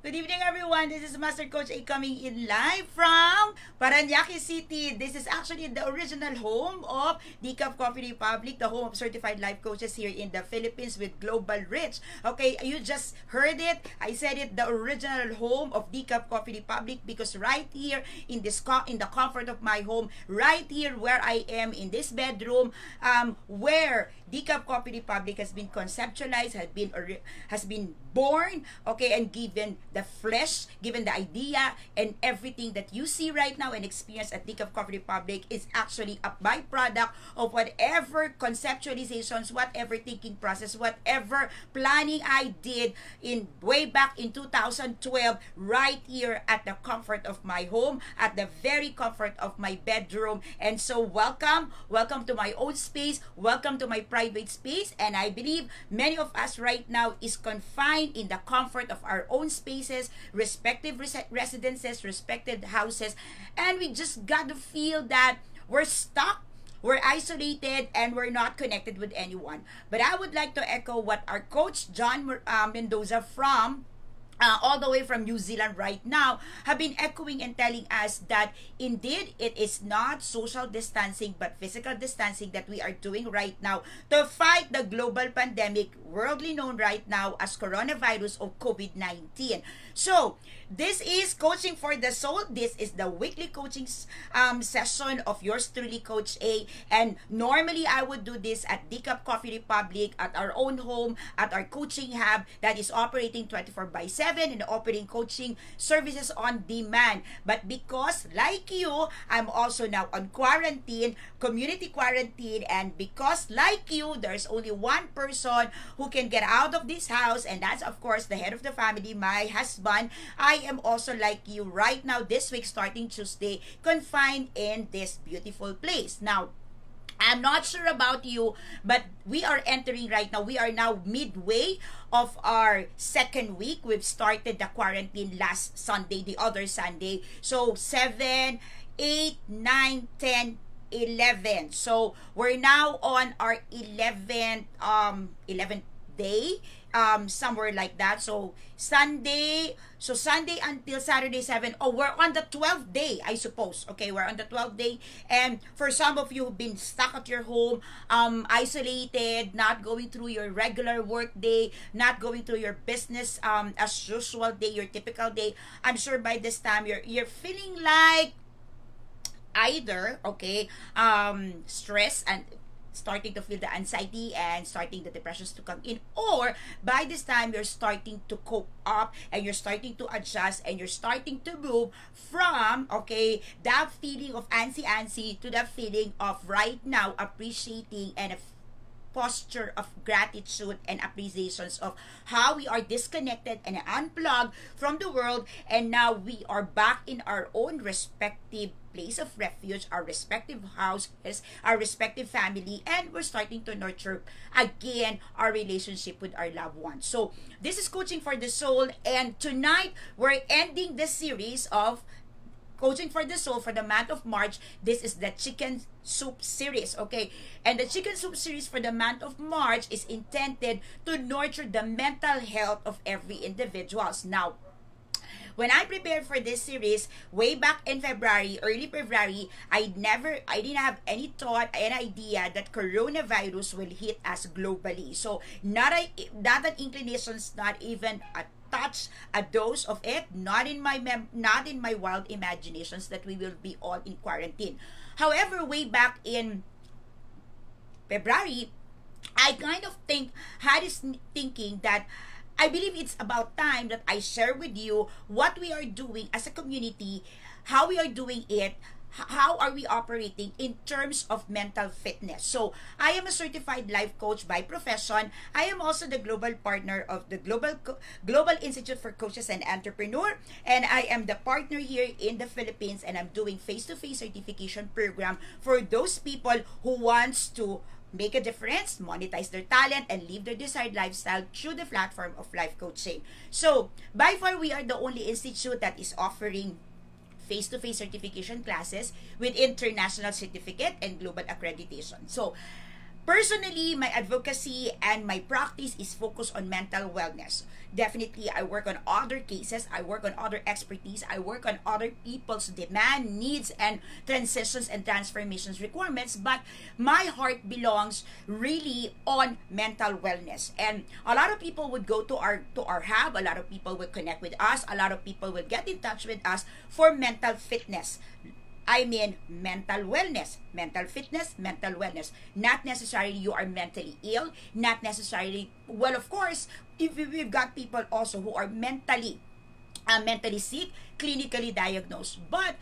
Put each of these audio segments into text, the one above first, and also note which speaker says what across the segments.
Speaker 1: Good evening, everyone. This is Master Coach A coming in live from Parañaque City. This is actually the original home of Decaf Coffee Republic, the home of certified life coaches here in the Philippines with global reach. Okay, you just heard it. I said it, the original home of Decaf Coffee Republic, because right here in the comfort of my home, right here where I am in this bedroom, where Decaf Coffee Republic has been conceptualized, has been born, okay, and given the flesh, given the idea, and everything that you see right now and experience at Decaf Coffee Republic is actually a byproduct of whatever conceptualizations, whatever thinking process, whatever planning I did in way back in 2012, right here at the comfort of my home, at the very comfort of my bedroom. And so welcome to my own space, welcome to my private space. And I believe many of us right now is confined in the comfort of our own spaces, respective residences, respective houses, and we just got to feel that we're stuck, we're isolated, and we're not connected with anyone. But I would like to echo what our coach John Mendoza from all the way from New Zealand right now have been echoing and telling us that indeed it is not social distancing but physical distancing that we are doing right now to fight the global pandemic, worldly known right now as coronavirus or COVID-19. So this is Coaching for the Soul. This is the weekly coaching session of yours truly, Coach A. And normally I would do this at Decaf Coffee Republic, at our own home, at our coaching hub that is operating 24/7 and offering coaching services on demand. But because, like you, I'm also now on quarantine, community quarantine, and because, like you, there's only one person who can get out of this house, and that's, of course, the head of the family, my husband. I am also, like you, right now, this week, starting Tuesday, confined in this beautiful place. Now, I'm not sure about you, but we are entering right now. We are now midway of our second week. We've started the quarantine last Sunday, the other Sunday. So 7, 8, 9, 10, 11. So we're now on our 11th day, somewhere like that. So Sunday until Saturday 7. Oh, we're on the 12th day, I suppose. Okay, we're on the 12th day. And for some of you who've been stuck at your home, isolated, not going through your regular work day, not going through your business as usual day, your typical day, I'm sure by this time you're feeling like either, okay, stress and starting to feel the anxiety and starting the depressions to come in, or by this time you're starting to cope up and you're starting to adjust and you're starting to move from, okay, that feeling of antsy to the feeling of right now appreciating and a posture of gratitude and appreciations of how we are disconnected and unplugged from the world, and now we are back in our own respective place of refuge, our respective houses, our respective family, and we're starting to nurture again our relationship with our loved ones. So this is Coaching for the Soul, and tonight we're ending the series of Coaching for the Soul for the month of March. This is the Chicken Soup series, okay? And the Chicken Soup series for the month of March is intended to nurture the mental health of every individual. Now, when I prepared for this series way back in February, early February, I didn't have any thought, any idea that coronavirus will hit us globally. So not an inclination, not even a touch, a dose of it, not in my wild imaginations that we will be all in quarantine. However, way back in February, I kind of had this thinking that I believe it's about time that I share with you what we are doing as a community, how we are doing it, how are we operating in terms of mental fitness. So I am a certified life coach by profession. I am also the global partner of the Global Institute for Coaches and Entrepreneur, and I am the partner here in the Philippines, and I'm doing face-to-face certification program for those people who wants to make a difference, monetize their talent, and live their desired lifestyle through the platform of life coaching. So by far, we are the only institute that is offering face-to-face certification classes with international certificate and global accreditation. So Personally, my advocacy and my practice is focused on mental wellness. Definitely, I work on other cases, I work on other expertise, I work on other people's demand, needs, and transitions and transformations requirements, but my heart belongs really on mental wellness. And a lot of people would go to our hub, a lot of people will connect with us, a lot of people will get in touch with us for mental fitness. I mean mental wellness, mental fitness, mental wellness. Not necessarily you are mentally ill, not necessarily, well, of course, if we've got people also who are mentally sick, clinically diagnosed. But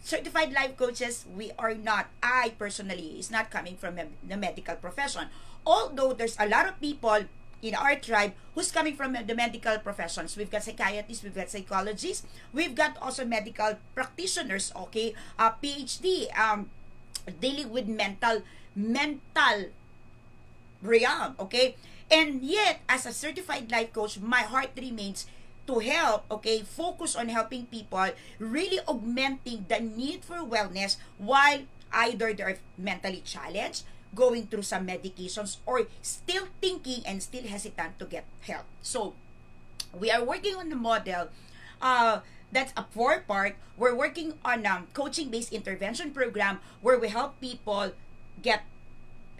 Speaker 1: certified life coaches, we are not, I personally, is not coming from the medical profession. Although there's a lot of people in our tribe who's coming from the medical professions. We've got psychiatrists, we've got psychologists, we've got also medical practitioners, okay, PhD, dealing with mental realm, okay. And yet, as a certified life coach, my heart remains to help, okay, focus on helping people, really augmenting the need for wellness while either they're mentally challenged, going through some medications, or still thinking and still hesitant to get help. So we are working on the model that's a 4-part. We're working on a coaching-based intervention program where we help people get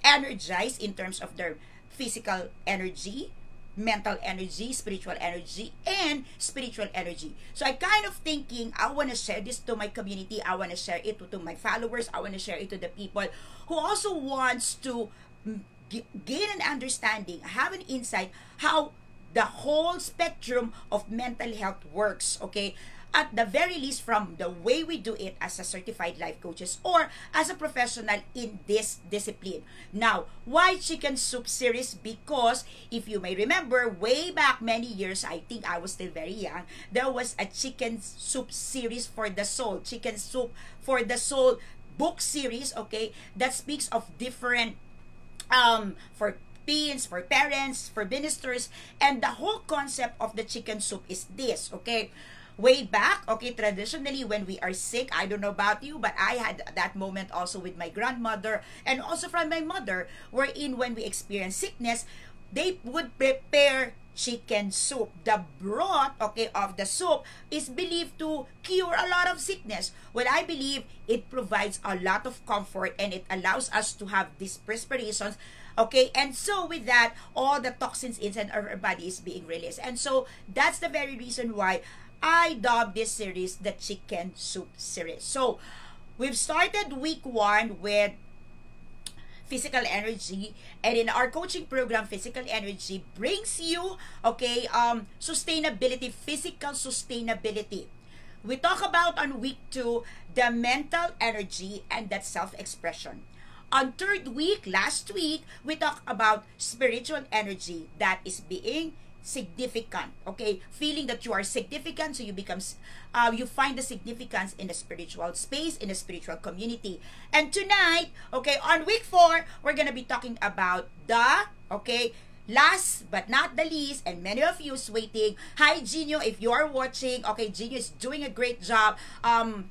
Speaker 1: energized in terms of their physical energy, mental energy, spiritual energy, and spiritual energy. So I kind of thinking, I want to share this to my community, I want to share it to my followers, I want to share it to the people who also wants to gain an understanding, have an insight how the whole spectrum of mental health works, okay? At the very least, from the way we do it as a certified life coaches or as a professional in this discipline. Now, why Chicken Soup series? Because if you may remember, way back many years, I think I was still very young, there was a Chicken Soup series for the soul, Chicken Soup for the Soul book series, okay, that speaks of different for teens, for parents, for ministers, and the whole concept of the chicken soup is this, okay? Way back, okay, traditionally when we are sick, I don't know about you, but I had that moment also with my grandmother and also from my mother, wherein when we experience sickness, they would prepare chicken soup. The broth, okay, of the soup is believed to cure a lot of sickness. Well, I believe it provides a lot of comfort and it allows us to have these respirations, okay, and so with that, all the toxins inside our body is being released. And so that's the very reason why I dubbed this series the Chicken Soup series. So we've started week 1 with physical energy, and in our coaching program, physical energy brings you, okay, sustainability, physical sustainability. We talk about on week 2 the mental energy and that self-expression. On 3rd week, last week, we talked about spiritual energy that is being significant, okay, feeling that you are significant, so you become you find the significance in the spiritual space, in the spiritual community. And tonight, okay, on week 4, we're gonna be talking about the, okay, last but not the least, and many of you is waiting. Hi Gino, if you are watching, okay, Gino is doing a great job,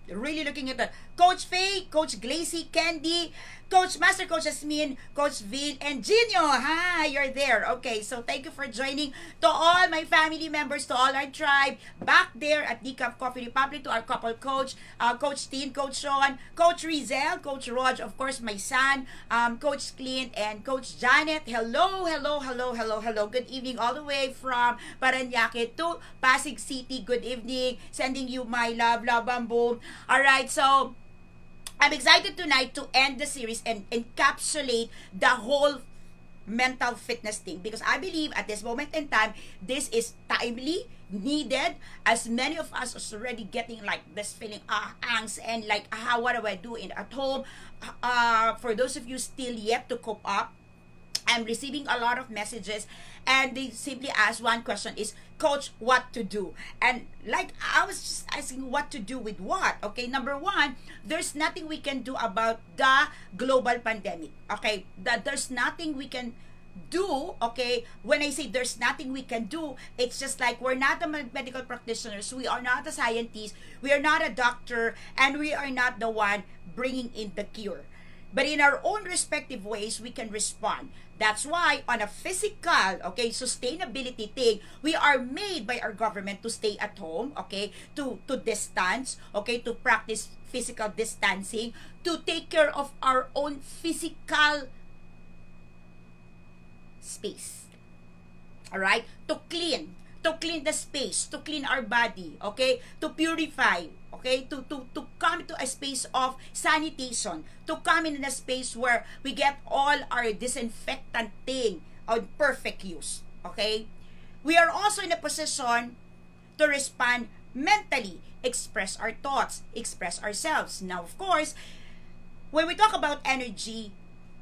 Speaker 1: really looking at the Coach Faye, Coach Glacy, Candy, Coach Master Coach Jasmine, Coach Vin, and Gino. Hi, you're there. Okay, so thank you for joining. To all my family members, to all our tribe, back there at Decaf Coffee Republic, to our couple coach, Coach Teen, Coach Sean, Coach Rizel, Coach Rog, of course, my son, Coach Clint, and Coach Janet. Hello, hello, hello, hello, hello. Good evening all the way from Paranaque to Pasig City. Good evening. Sending you my love, love, and boom. Alright, so I'm excited tonight to end the series and encapsulate the whole mental fitness thing, because I believe at this moment in time, this is timely, needed, as many of us are already getting like this feeling, angst, and like, what do I do at home? For those of you still yet to cope up, I'm receiving a lot of messages, and they simply ask one question is, Coach, what to do? And like, I was just asking what to do with what? Okay, number 1, there's nothing we can do about the global pandemic. Okay, there's nothing we can do. Okay, when I say there's nothing we can do, it's just like we're not a medical practitioners, we are not a scientist, we are not a doctor, and we are not the one bringing in the cure. but in our own respective ways, we can respond. That's why on a physical, okay, sustainability thing, we are made by our government to stay at home, okay, to distance, okay, to practice physical distancing, to take care of our own physical space. All right? To clean the space, to clean our body, okay? To purify, okay? To come to a space of sanitation, to come in a space where we get all our disinfectant thing on perfect use, okay? We are also in a position to respond mentally, express our thoughts, express ourselves. Now, of course, when we talk about energy,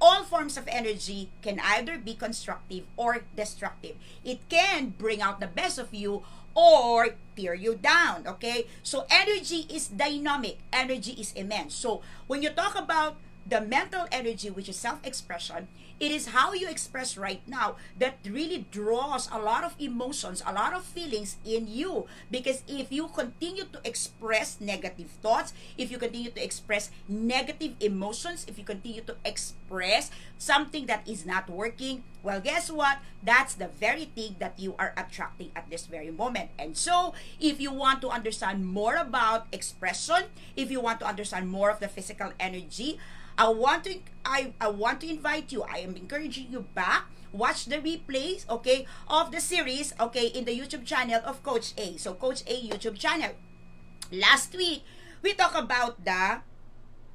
Speaker 1: all forms of energy can either be constructive or destructive. It can bring out the best of you or tear you down, okay? So energy is dynamic. Energy is immense. So when you talk about the mental energy, which is self-expression, it is how you express right now that really draws a lot of emotions, a lot of feelings in you. Because if you continue to express negative thoughts, if you continue to express negative emotions, if you continue to express something that is not working, well, guess what? That's the very thing that you are attracting at this very moment. And so, if you want to understand more about expression, if you want to understand more of the physical energy, I want to invite you. I am encouraging you back. Watch the replays, okay, of the series, okay, in the YouTube channel of Coach A. So, Coach A YouTube channel. Last week, we talked about the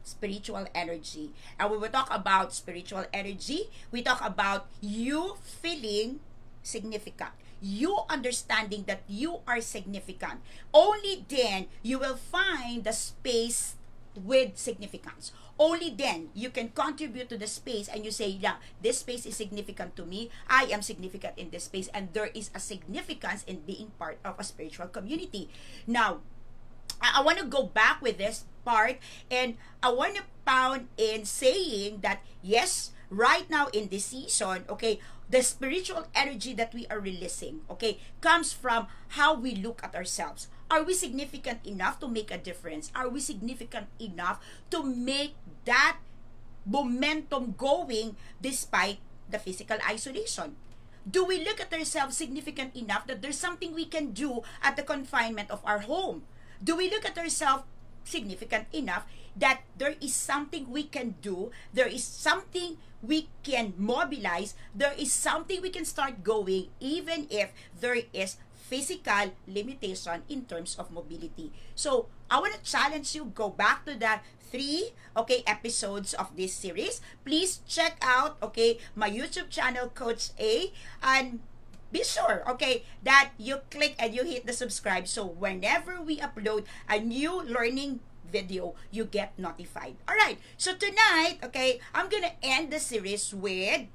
Speaker 1: spiritual energy. And when we talk about spiritual energy, we talk about you feeling significant. You understanding that you are significant. Only then you will find the space with significance. Only then you can contribute to the space and you say, yeah, this space is significant to me. I am significant in this space, and there is a significance in being part of a spiritual community. Now, I want to go back with this part, and I want to pound in saying that, yes, right now in this season, okay, the spiritual energy that we are releasing, okay, comes from how we look at ourselves. Are we significant enough to make a difference? Are we significant enough to make that momentum going despite the physical isolation? Do we look at ourselves significant enough that there's something we can do at the confinement of our home? Do we look at ourselves significant enough that there is something we can do, there is something we can mobilize, there is something we can start going even if there is physical limitation in terms of mobility? So I want to challenge you, go back to the 3 episodes of this series. Please check out my YouTube channel, Coach A, and be sure that you click and you hit the subscribe, so whenever we upload a new learning video, you get notified. Alright, so tonight, I'm gonna end the series with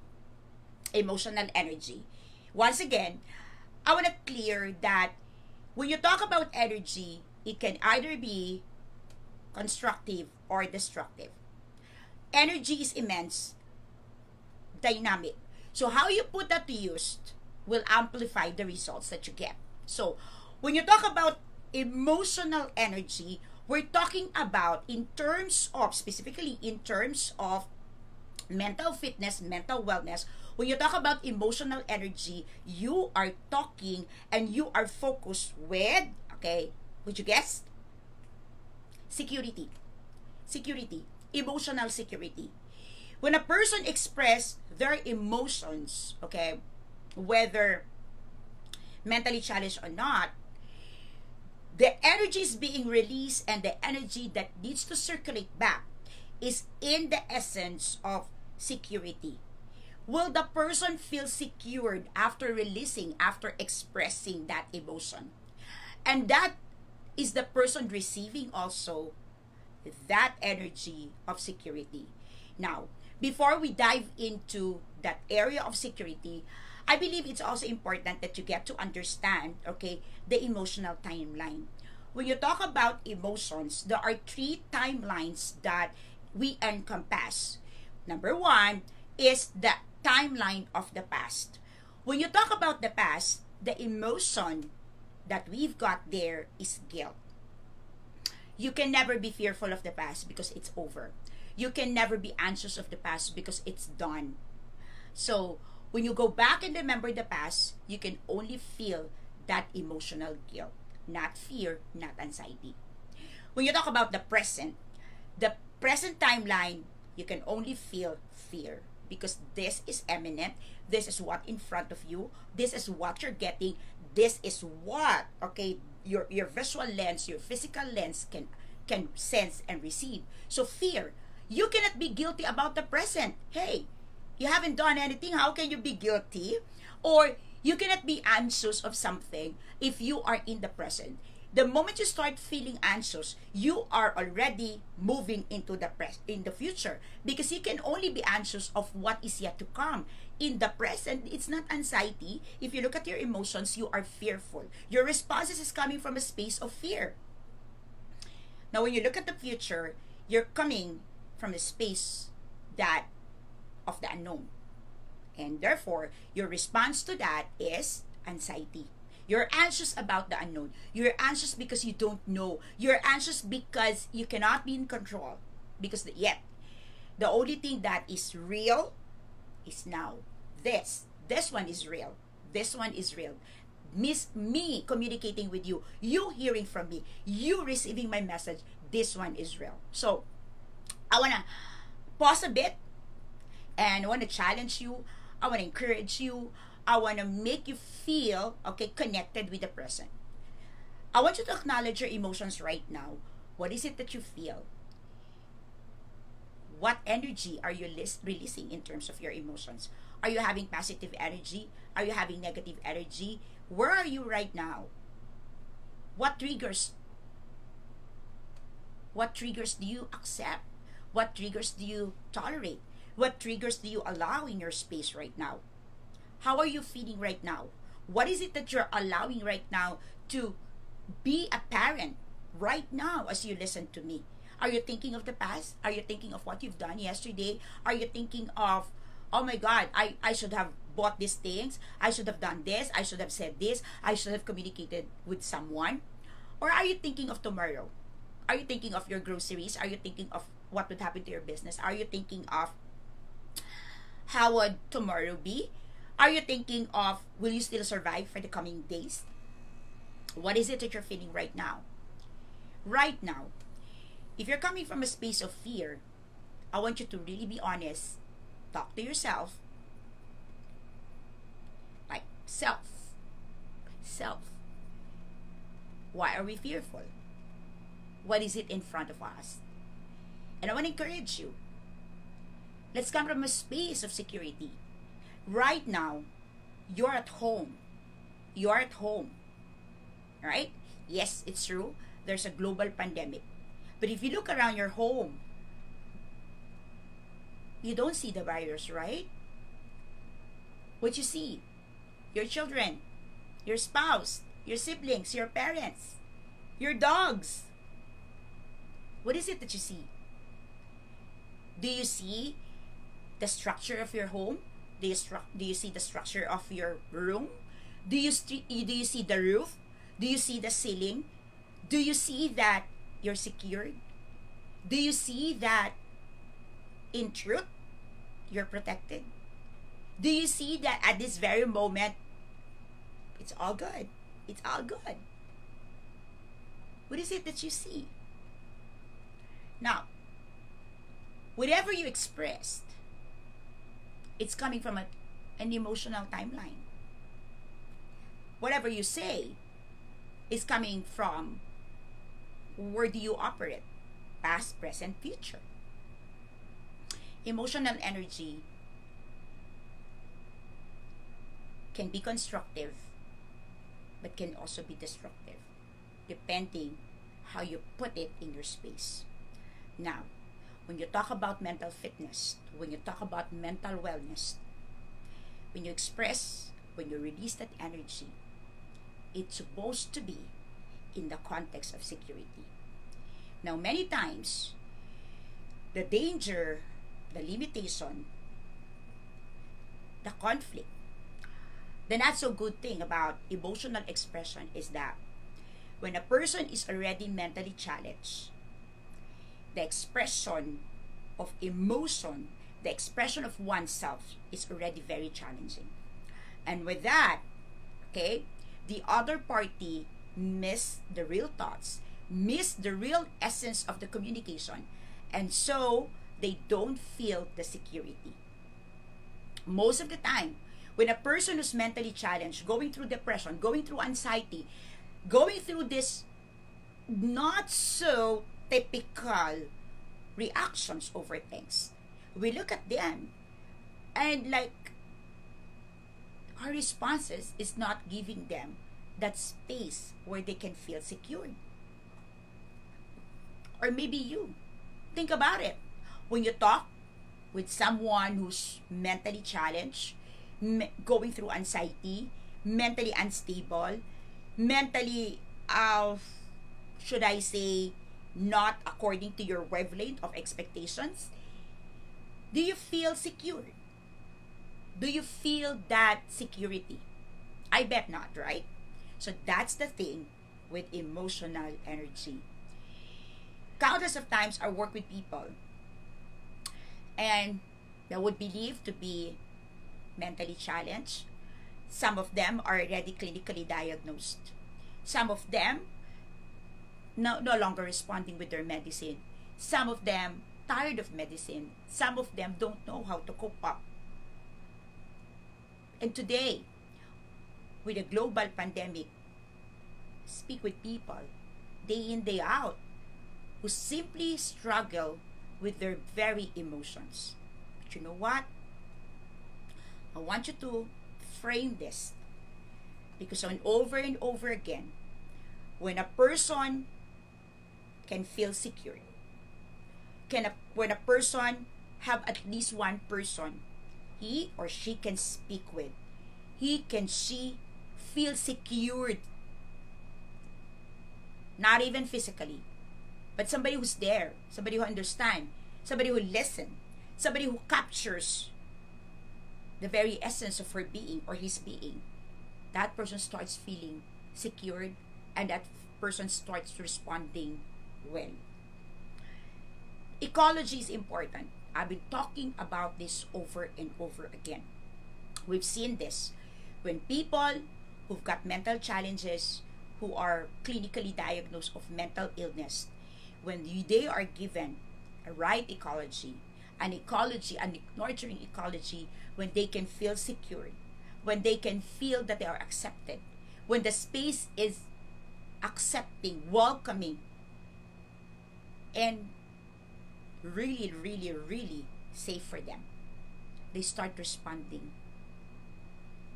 Speaker 1: emotional energy. Once again, I want to clear that when you talk about energy, it can either be constructive or destructive. Energy is immense, dynamic. So how you put that to use will amplify the results that you get. So when you talk about emotional energy, we're talking about specifically in terms of mental fitness, mental wellness. When you talk about emotional energy, you are talking and you are focused with, would you guess? Security. Security. Emotional security. When a person expresses their emotions, whether mentally challenged or not, the energy is being released, and the energy that needs to circulate back is in the essence of security. Will the person feel secured after releasing, after expressing that emotion? And that is the person receiving also that energy of security. Now, before we dive into that area of security, I believe it's also important that you get to understand, the emotional timeline. When you talk about emotions, there are 3 timelines that we encompass. Number 1 is the timeline of the past. When you talk about the past, the emotion that we've got there is guilt. You can never be fearful of the past because it's over. You can never be anxious of the past because it's done. So, when you go back and remember the past, you can only feel that emotional guilt, not fear, not anxiety. When you talk about the present timeline, you can only feel fear because this is imminent. This is what in front of you. This is what you're getting. This is what, okay, your visual lens, your physical lens can sense and receive. So fear. You cannot be guilty about the present. Hey, you haven't done anything. How can you be guilty? Or you cannot be anxious of something if you are in the present. The moment you start feeling anxious, you are already moving into in the future, because you can only be anxious of what is yet to come. In the present, it's not anxiety. If you look at your emotions, you are fearful. Your responses is coming from a space of fear. Now, when you look at the future, you're coming from a space that of the unknown. And therefore, your response to that is anxiety. You're anxious about the unknown. You're anxious because you don't know. You're anxious because you cannot be in control. Because yet, the only thing that is real is now. This one is real. This one is real. Me communicating with you, you hearing from me, you receiving my message, this one is real. So, I want to pause a bit and I want to challenge you. I want to encourage you. I want to make you feel, okay, connected with the present. I want you to acknowledge your emotions right now. What is it that you feel? What energy are you releasing in terms of your emotions? Are you having positive energy? Are you having negative energy? Where are you right now? What triggers? What triggers do you accept? What triggers do you tolerate? What triggers do you allow in your space right now? How are you feeling right now? What is it that you're allowing right now to be apparent right now as you listen to me? Are you thinking of the past? Are you thinking of what you've done yesterday? Are you thinking of, oh my God, I should have bought these things. I should have done this. I should have said this. I should have communicated with someone. Or are you thinking of tomorrow? Are you thinking of your groceries? Are you thinking of what would happen to your business? Are you thinking of how would tomorrow be? Are you thinking of, will you still survive for the coming days? What is it that you're feeling right now? Right now, if you're coming from a space of fear, I want you to really be honest. Talk to yourself. Like, self. Why are we fearful? What is it in front of us? And I want to encourage you. Let's come from a space of security. Right now, you're at home. You're at home. Right? Yes, it's true. There's a global pandemic. But if you look around your home, you don't see the virus, right? What you see? Your children, your spouse, your siblings, your parents, your dogs. What is it that you see? Do you see the structure of your home? Do you see the structure of your room? Do you see the roof? Do you see the ceiling? Do you see that you're secured? Do you see that in truth you're protected? Do you see that at this very moment it's all good? It's all good. What is it that you see? Now, whatever you expressed, it's coming from an emotional timeline. Whatever you say is coming from, where do you operate? Past, present, future. Emotional energy can be constructive, but can also be destructive, depending how you put it in your space. Now, when you talk about mental fitness, when you talk about mental wellness, when you express, when you release that energy, it's supposed to be in the context of security. Now, many times, the danger, the limitation, the conflict, the not so good thing about emotional expression is that when a person is already mentally challenged, the expression of emotion, the expression of oneself is already very challenging. And with that, okay, the other party miss the real thoughts, miss the real essence of the communication, and so they don't feel the security. Most of the time, when a person who's mentally challenged, going through depression, going through anxiety, going through this not so typical reactions over things, we look at them and like our responses is not giving them that space where they can feel secure. Or maybe you think about it. When you talk with someone who's mentally challenged, going through anxiety, mentally unstable, mentally, should I say, not according to your wavelength of expectations, do you feel secure? Do you feel that security? I bet not, right? So that's the thing with emotional energy. Countless of times I work with people and they would believe to be mentally challenged. Some of them are already clinically diagnosed. Some of them no longer responding with their medicine. Some of them tired of medicine. Some of them don't know how to cope up. And today, with a global pandemic, speak with people day in, day out, who simply struggle with their very emotions. But you know what? I want you to frame this, because over and over again, when a person can feel secure, when a person have at least one person he or she can speak with, she feel secured, not even physically, but somebody who's there, somebody who understands, somebody who listens, somebody who captures the very essence of her being or his being, that person starts feeling secured, and that person starts responding well. Ecology is important. I've been talking about this over and over again. We've seen this when people who've got mental challenges, who are clinically diagnosed of mental illness, when they are given a right ecology, an nurturing ecology, when they can feel secure, when they can feel that they are accepted, when the space is accepting, welcoming, and really, really, really safe for them, they start responding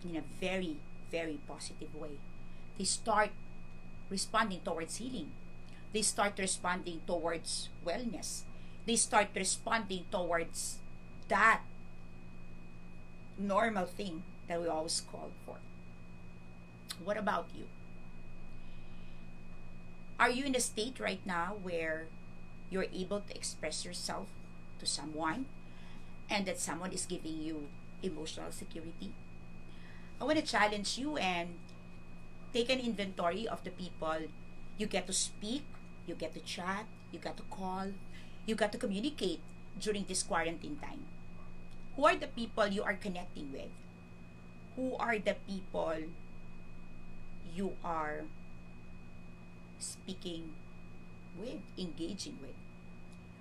Speaker 1: in a very, very positive way. They start responding towards healing. They start responding towards wellness. They start responding towards that normal thing that we always call for. What about you? Are you in a state right now where you're able to express yourself to someone and that someone is giving you emotional security? I want to challenge you and take an inventory of the people you get to speak, you get to chat, you get to call, you got to communicate during this quarantine time. Who are the people you are connecting with? Who are the people you are speaking with, engaging with?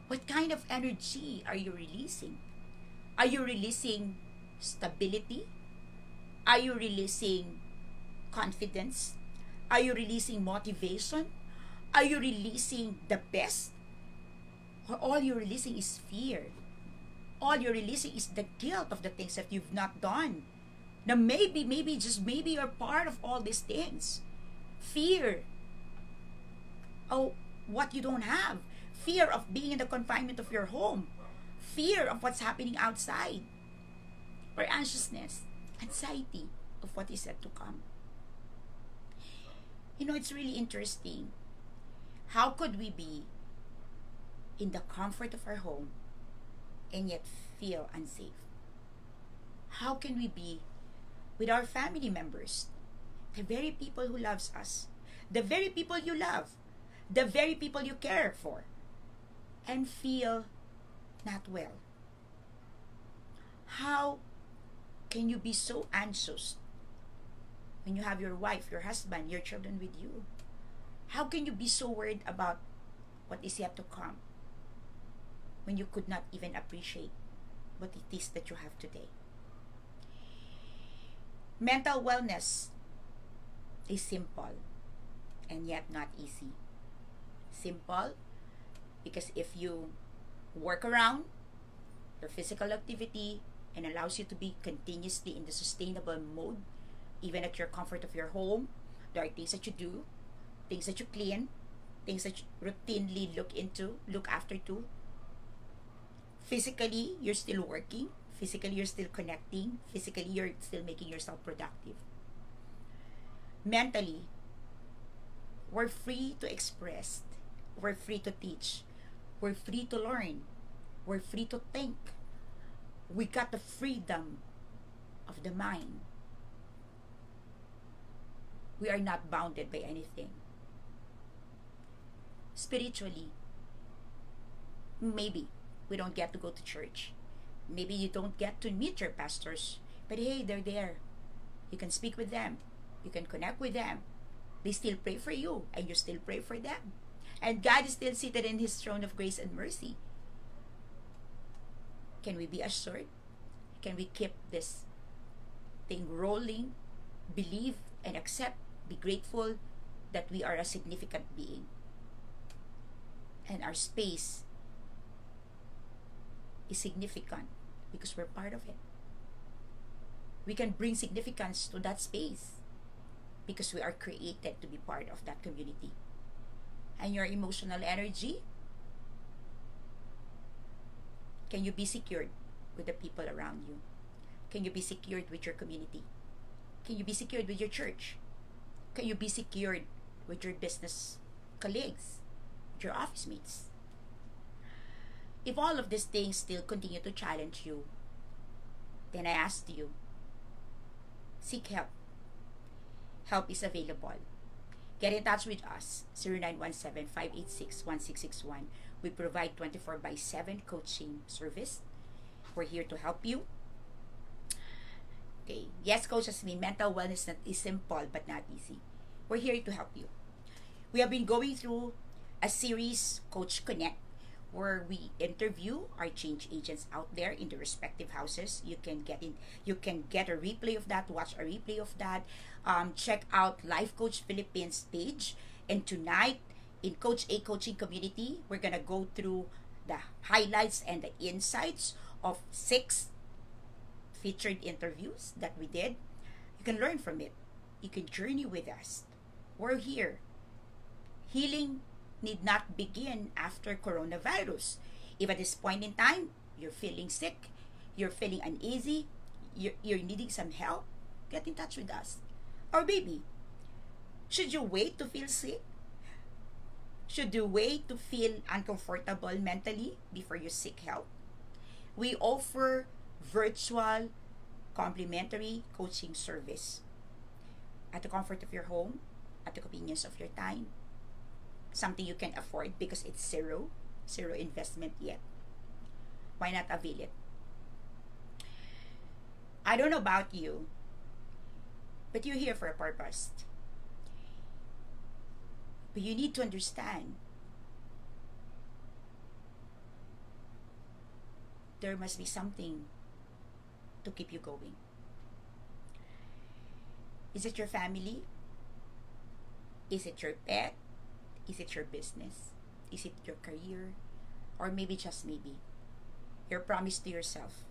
Speaker 1: What kind of energy are you releasing? Are you releasing stability? Are you releasing confidence? Are you releasing motivation? Are you releasing the best? Or all you're releasing is fear? All you're releasing is the guilt of the things that you've not done. Now maybe you're part of all these things. Fear. Oh, what you don't have. Fear of being in the confinement of your home. Fear of what's happening outside. Or anxiousness, anxiety of what is yet to come. You know, it's really interesting. How could we be in the comfort of our home and yet feel unsafe? How can we be with our family members, the very people who loves us, the very people you love, the very people you care for, and feel not well? How can you be so anxious when you have your wife, your husband, your children with you? How can you be so worried about what is yet to come when you could not even appreciate what it is that you have today? Mental wellness is simple and yet not easy. Simple because if you work around your physical activity and allows you to be continuously in the sustainable mode, even at your comfort of your home, there are things that you do, things that you clean, things that you routinely look after to. Physically, you're still working. Physically, you're still connecting. Physically, you're still making yourself productive. Mentally, we're free to express. We're free to teach. We're free to learn. We're free to think. We got the freedom of the mind. We are not bounded by anything. Spiritually, maybe we don't get to go to church. Maybe you don't get to meet your pastors. But hey, they're there. You can speak with them. You can connect with them. They still pray for you, and you still pray for them. And God is still seated in His throne of grace and mercy. Can we be assured? Can we keep this thing rolling? Believe and accept, be grateful that we are a significant being. And our space is significant because we're part of it. We can bring significance to that space because we are created to be part of that community. And your emotional energy, can you be secured with the people around you? Can you be secured with your community? Can you be secured with your church? Can you be secured with your business colleagues, with your office mates? If all of these things still continue to challenge you, then I ask you, seek help. Help is available. Get in touch with us, 0917-586-1661. We provide 24/7 coaching service. We're here to help you. Okay. Yes, Coach Jasmine, mental wellness is simple but not easy. We're here to help you. We have been going through a series, Coach Connect, where we interview our change agents out there in the respective houses. You can get a replay of that, watch a replay of that. Check out Life Coach Philippines page. And tonight in Coach A Coaching Community, we're gonna go through the highlights and the insights of 6 featured interviews that we did. You can learn from it. You can journey with us. We're here. Healing need not begin after coronavirus. If at this point in time you're feeling sick, you're feeling uneasy, you're needing some help, get in touch with us. Or maybe, should you wait to feel sick? Should you wait to feel uncomfortable mentally before you seek help? We offer virtual complimentary coaching service at the comfort of your home, at the convenience of your time. Something you can afford because it's zero investment yet. Why not avail it? I don't know about you, but you're here for a purpose. But you need to understand there must be something to keep you going. Is it your family? Is it your pet? Is it your business? Is it your career? Or maybe, just maybe, your promise to yourself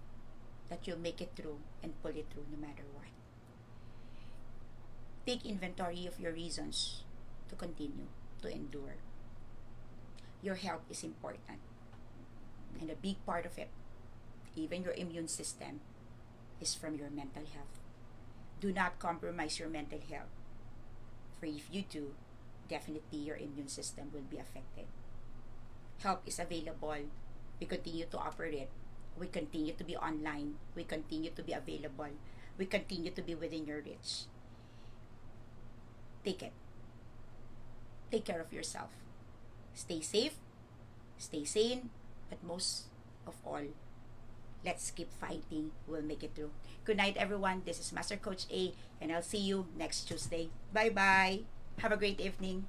Speaker 1: that you'll make it through and pull it through no matter what. Take inventory of your reasons to continue, to endure. Your health is important. And a big part of it, even your immune system, is from your mental health. Do not compromise your mental health. For if you do, definitely your immune system will be affected. Help is available. We continue to operate. We continue to be online. We continue to be available. We continue to be within your reach. Take it. Take care of yourself. Stay safe. Stay sane. But most of all. Let's keep fighting. We'll make it through. Good night, everyone. This is Master Coach A, and I'll see you next Tuesday. Bye-bye. Have a great evening.